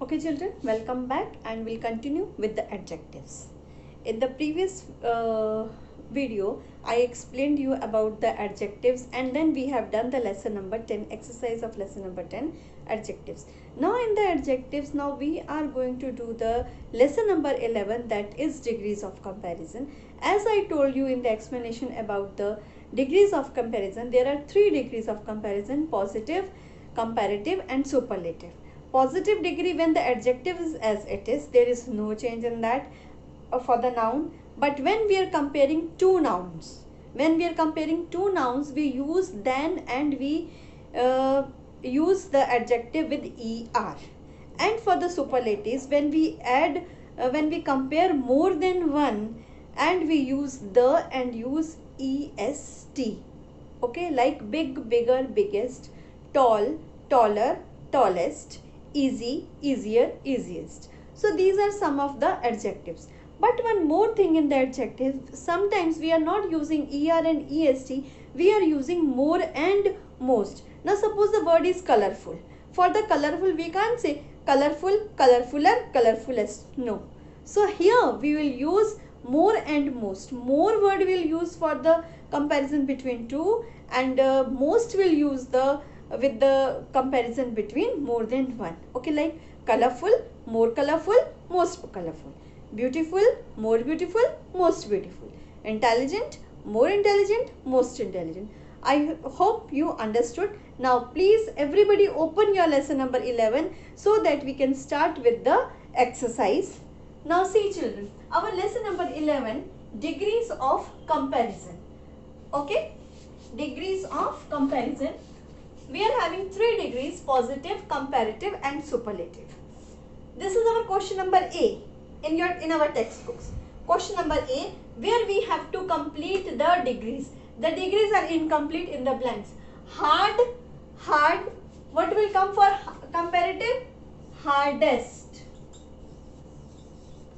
Okay children, welcome back and we'll continue with the adjectives. In the previous video, I explained you about the adjectives and then we have done the lesson number 10, exercise of lesson number 10, adjectives. Now in the adjectives, now we are going to do the lesson number 11, that is degrees of comparison. As I told you in the explanation about the degrees of comparison, there are 3 degrees of comparison: positive, comparative and superlative. Positive degree, when the adjective is as it is, there is no change in that for the noun. But when we are comparing two nouns, we use than and we use the adjective with er. And for the superlatives, when we compare more than one, and we use the and use est. Okay, like big, bigger, biggest, tall, taller, tallest, easy, easier, easiest. So these are some of the adjectives. But one more thing in the adjective, sometimes we are not using er and est, we are using more and most. Now suppose the word is colorful. For the colorful, we can't say colorful, colorfuler, colorfulest. No. So here we will use more and most. More word will use for the comparison between two, and most will use the with the comparison between more than one. Okay, like colorful, more colorful, most colorful. Beautiful, more beautiful, most beautiful. Intelligent, more intelligent, most intelligent. I hope you understood. Now please everybody open your lesson number 11 so that we can start with the exercise. Now see children, our lesson number 11, degrees of comparison. Okay, degrees of comparison. We are having 3 degrees: positive, comparative and superlative. This is our question number A in our textbooks. Question number A, where we have to complete the degrees. The degrees are incomplete in the blanks. Hard, hard. What will come for comparative? Hardest.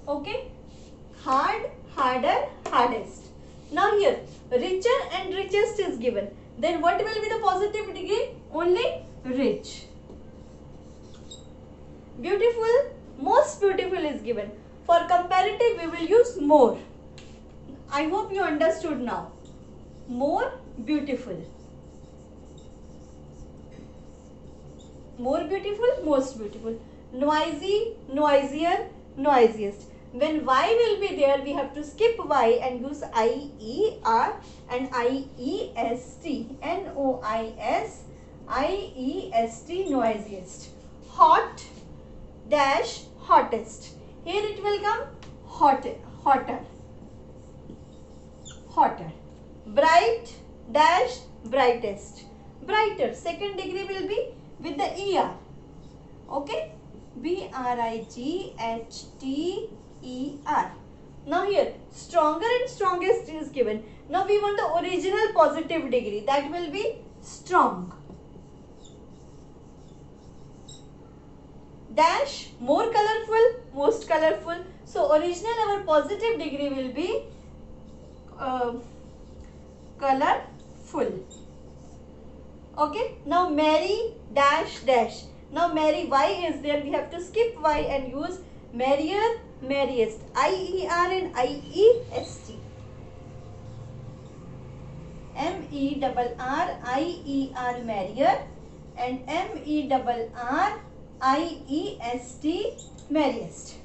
Okay. Hard, harder, hardest. Now here, richer and richest is given. Then what will be the positive degree? Only rich. Beautiful, most beautiful is given. For comparative, we will use more. I hope you understood now. More beautiful. More beautiful, most beautiful. Noisy, noisier, noisiest. When y will be there, we have to skip y and use IER and IEST. NOISIEST, noisiest. Hot, dash, hottest. Here it will come hotter. Bright, dash, brightest. Brighter, second degree will be with the ER. Okay, BRIGHTER. Now here, stronger and strongest is given. Now we want the original positive degree, that will be strong. Dash, more colorful, most colorful. So original our positive degree will be colorful. Okay, now merry, dash, dash. Now merry, y is there, we have to skip y and use merrier, merriest. IER and IEST. MERRIER, merrier, and MERRIEST, merriest.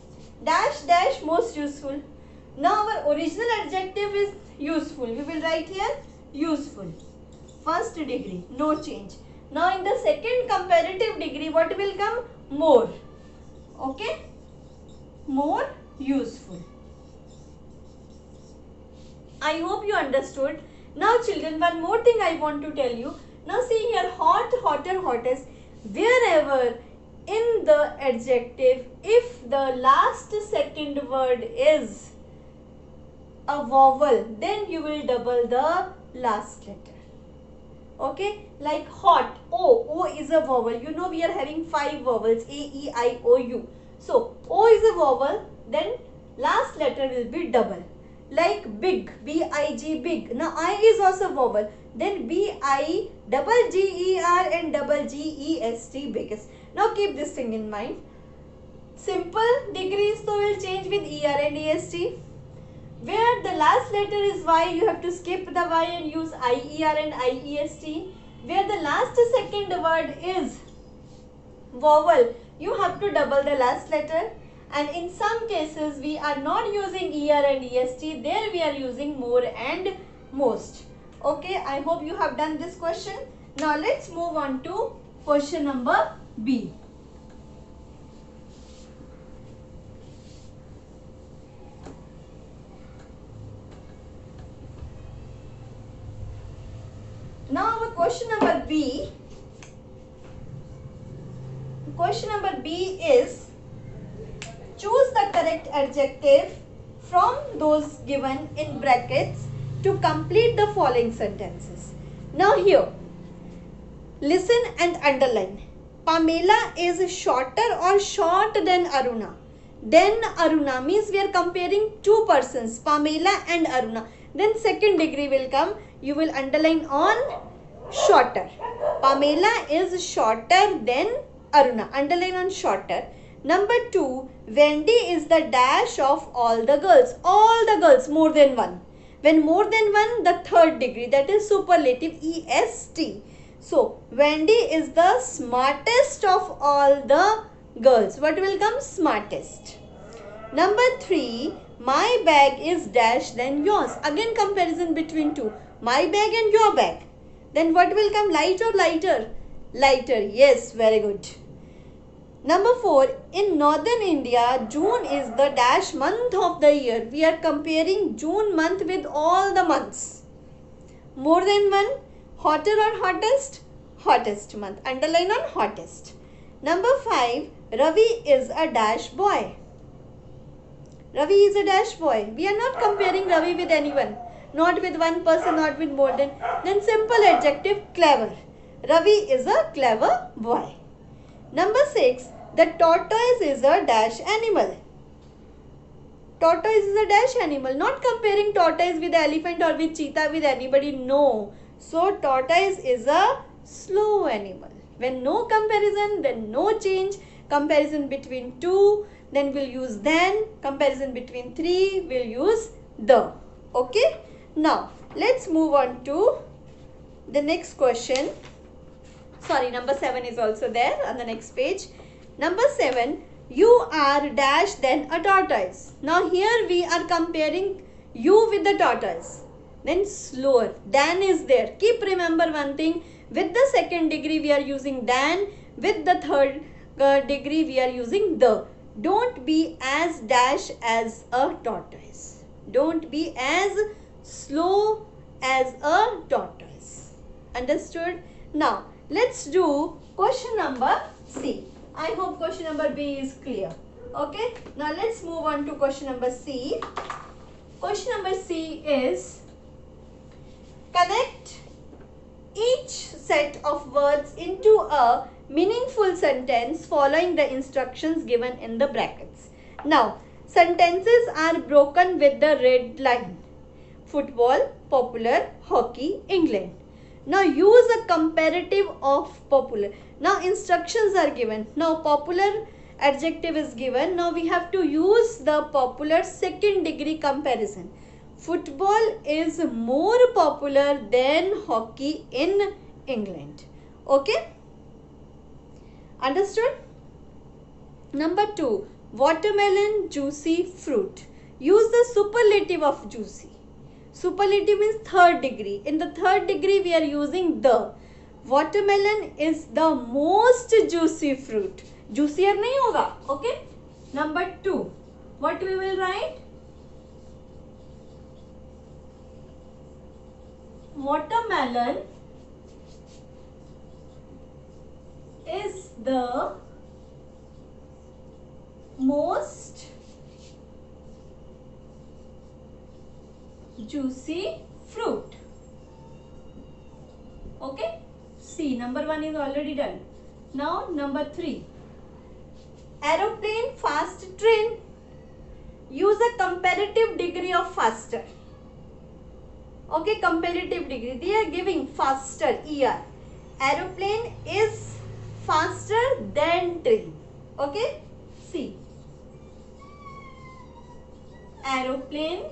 Dash, dash, most useful. Now our original adjective is useful. We will write here useful. First degree, no change. Now in the second comparative degree, what will come? More. Okay? More useful. I hope you understood. Now children, one more thing I want to tell you. Now see here, hot, hotter, hottest. Wherever in the adjective, if the last second word is a vowel, then you will double the last letter. Okay, like hot, O is a vowel. You know we are having 5 vowels, A, E, I, O, U. So O is a vowel, then last letter will be double. Like big, B-I-G, big. Now I is also vowel, then B-I, double G-E-R and double G-E-S-T, biggest. Now keep this thing in mind. Simple degrees so will change with ER and EST. Where the last letter is Y, you have to skip the Y and use IER and IEST. Where the last second word is vowel, you have to double the last letter. And in some cases, we are not using ER and EST. There we are using more and most. Okay, I hope you have done this question. Now let's move on to question number B. Now our question number B is choose the correct adjective from those given in brackets to complete the following sentences. Now here, listen and underline. Pamela is shorter or short than Aruna. Then Aruna means we are comparing two persons, Pamela and Aruna. Then second degree will come. You will underline on shorter. Pamela is shorter than Aruna. Underline on shorter. Number 2, Wendy is the dash of all the girls. All the girls, more than one. When more than one, the third degree, that is superlative, EST. So, Wendy is the smartest of all the girls. What will come? Smartest. Number 3, my bag is dash than yours. Again comparison between two. My bag and your bag. Then what will come? Light or lighter? Lighter. Yes, very good. Number 4, in northern India, June is the dash month of the year. We are comparing June month with all the months. More than one, hotter or hottest? Hottest month. Underline on hottest. Number 5, Ravi is a dash boy. Ravi is a dash boy. We are not comparing Ravi with anyone. Not with one person, not with more than. Then simple adjective, clever. Ravi is a clever boy. Number 6, the tortoise is a dash animal. Tortoise is a dash animal. Not comparing tortoise with elephant or with cheetah with anybody. No. So, tortoise is a slow animal. When no comparison, then no change. Comparison between two, then we'll use then. Comparison between three, we'll use the. Okay. Now, let's move on to the next question. Sorry, number 7 is also there on the next page. Number 7, you are dash then a tortoise. Now here we are comparing you with the tortoise. Then slower, than is there. Keep remember one thing, with the second degree we are using than, with the third degree we are using the. Don't be as dash as a tortoise. Don't be as slow as a tortoise. Understood? Now, let's do question number C. I hope question number B is clear. Okay. Now, let's move on to question number C. Question number C is connect each set of words into a meaningful sentence following the instructions given in the brackets. Now, sentences are broken with the red line. Football, popular, hockey, England. Now use a comparative of popular. Now instructions are given. Now popular adjective is given. Now we have to use the popular second degree comparison. Football is more popular than hockey in England. Okay? Understood? Number 2. Watermelon, juicy fruit. Use the superlative of juicy. Superlative means third degree. In the third degree, we are using the. Watermelon is the most juicy fruit. Juicier nahi hoga. Okay. Number 2. What we will write? Watermelon is the most juicy fruit. Okay. C. Number 1 is already done. Now number 3. Aeroplane, fast train. Use a comparative degree of faster. Okay, comparative degree. They are giving faster, ER. Aeroplane is faster than train. Okay. C. aeroplane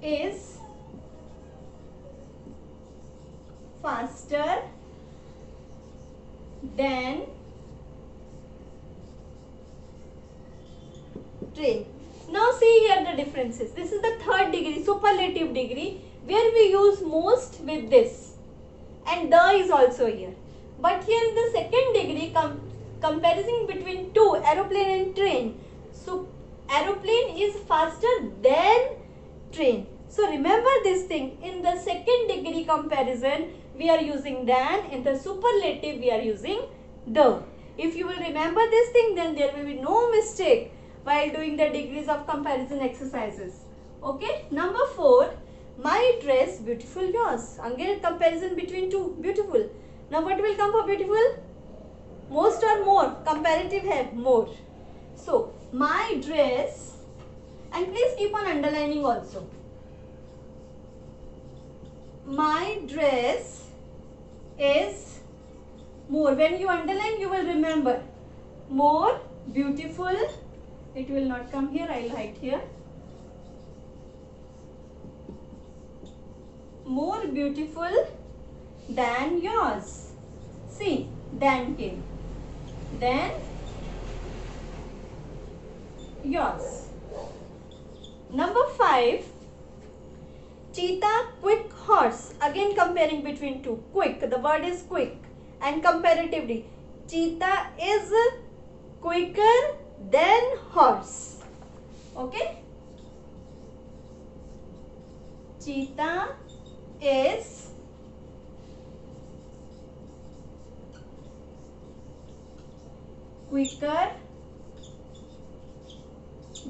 is faster than train. Now see here the differences. This is the third degree, superlative degree, where we use most with this, and the is also here. But here in the second degree, comparison between two, aeroplane and train. So aeroplane is faster than train. So remember this thing, in the second degree comparison we are using than, in the superlative we are using the. If you will remember this thing, then there will be no mistake while doing the degrees of comparison exercises. Okay, number 4, my dress beautiful yours. Again comparison between two, beautiful. Now what will come for beautiful? Most or more? Comparative hai, more. So my dress, and please keep on underlining also. My dress is more. When you underline, you will remember. More beautiful. It will not come here. I will write here. More beautiful than yours. See, than came. Then yours. Number 5. Cheetah, quick horse. Again comparing between two. Quick. The word is quick. And comparatively, cheetah is quicker than horse. Okay. Cheetah is quicker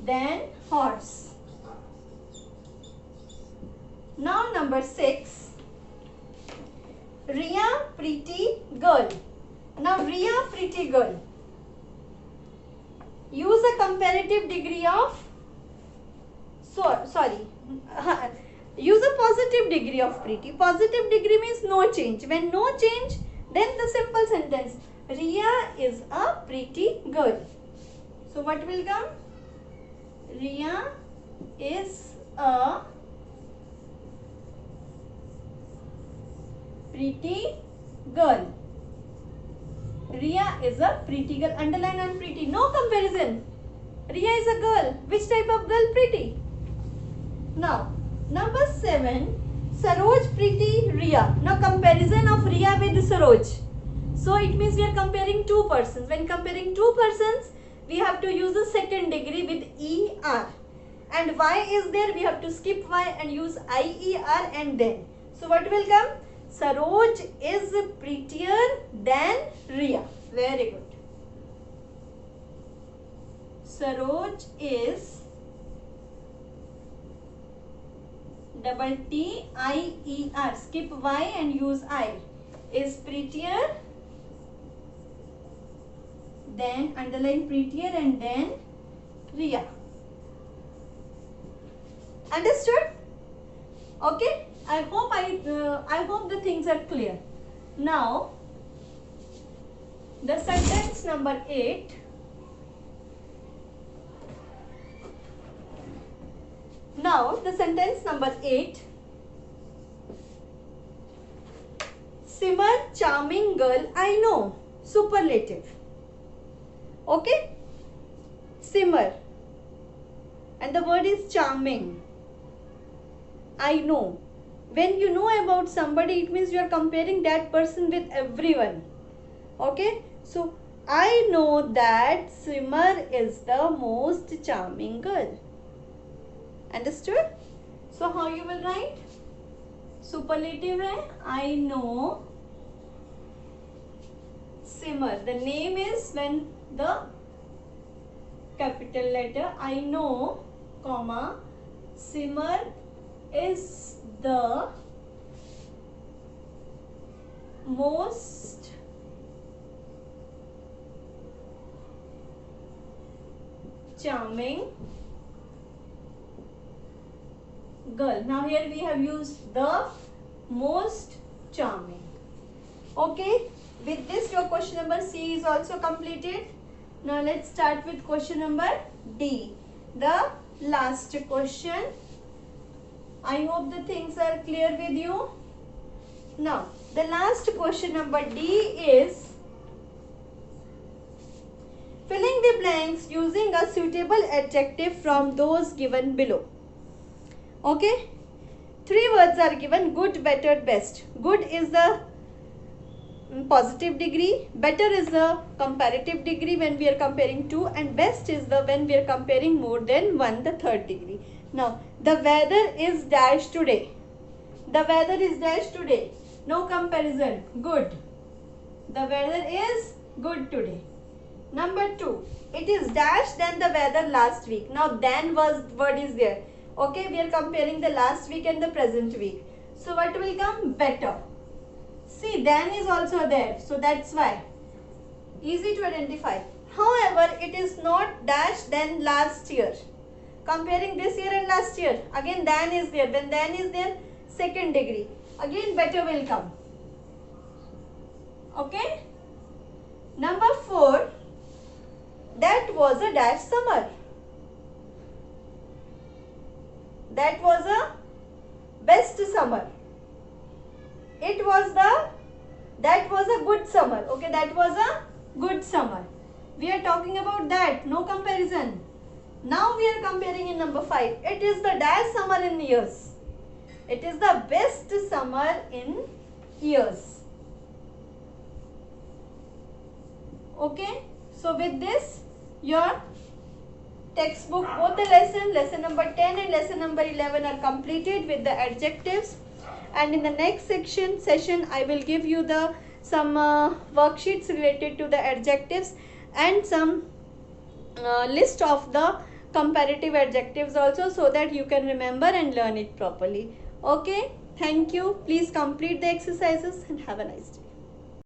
than horse. Now number 6, Riya, pretty girl. Now Riya, pretty girl. Use a comparative degree of, use a positive degree of pretty. Positive degree means no change. When no change, then the simple sentence, Riya is a pretty girl. So what will come? Riya is a pretty girl. Riya is a pretty girl. Underline on pretty. No comparison. Riya is a girl. Which type of girl? Pretty. Now, number 7. Saroj, pretty Riya. Now, comparison of Riya with Saroj. So, it means we are comparing two persons. When comparing two persons, we have to use the second degree with ER. And Y is there. We have to skip Y and use IER and then. So, what will come? Saroj is prettier than Riya. Very good. Saroj is double TIER. Skip Y and use I. Is prettier than, underline prettier and then Riya. Understood? Okay. I hope the things are clear. Now, the sentence number 8. Now, the sentence number 8. Simar, charming girl, I know. Superlative. Okay? Simar. And the word is charming. I know. When you know about somebody, it means you are comparing that person with everyone. Okay? So, I know that Simar is the most charming girl. Understood? So, how you will write? Superlative hai, I know Simar. The name is when the capital letter I know, comma, Simar is the most charming girl. Now here we have used the most charming. Okay, with this your question number C is also completed. Now let's start with question number D, the last question. I hope the things are clear with you. Now the last question number D is filling the blanks using a suitable adjective from those given below. Okay, 3 words are given: good, better, best. Good is the positive degree, better is the comparative degree when we are comparing two, and best is the when we are comparing more than one, the third degree. Now the weather is dash today. The weather is dash today. No comparison. Good. The weather is good today. Number 2. It is dash than the weather last week. Now than word is there. Okay, we are comparing the last week and the present week. So what will come? Better. See, than is also there. So that's why. Easy to identify. However, it is not dash than last year. Comparing this year and last year. Again than is there. When than is there, second degree. Again better will come. Okay. Number 4. That was a dash summer. That was a best summer. That was a good summer. Okay, that was a good summer. We are talking about that, no comparison. Now we are comparing in number 5. It is the dash summer in years. It is the best summer in years. Okay, so with this, your textbook, both the lesson number 10 and lesson number 11 are completed with the adjectives. And in the next session, I will give you some worksheets related to the adjectives and some list of the comparative adjectives also, so that you can remember and learn it properly. Okay, thank you. Please complete the exercises and have a nice day.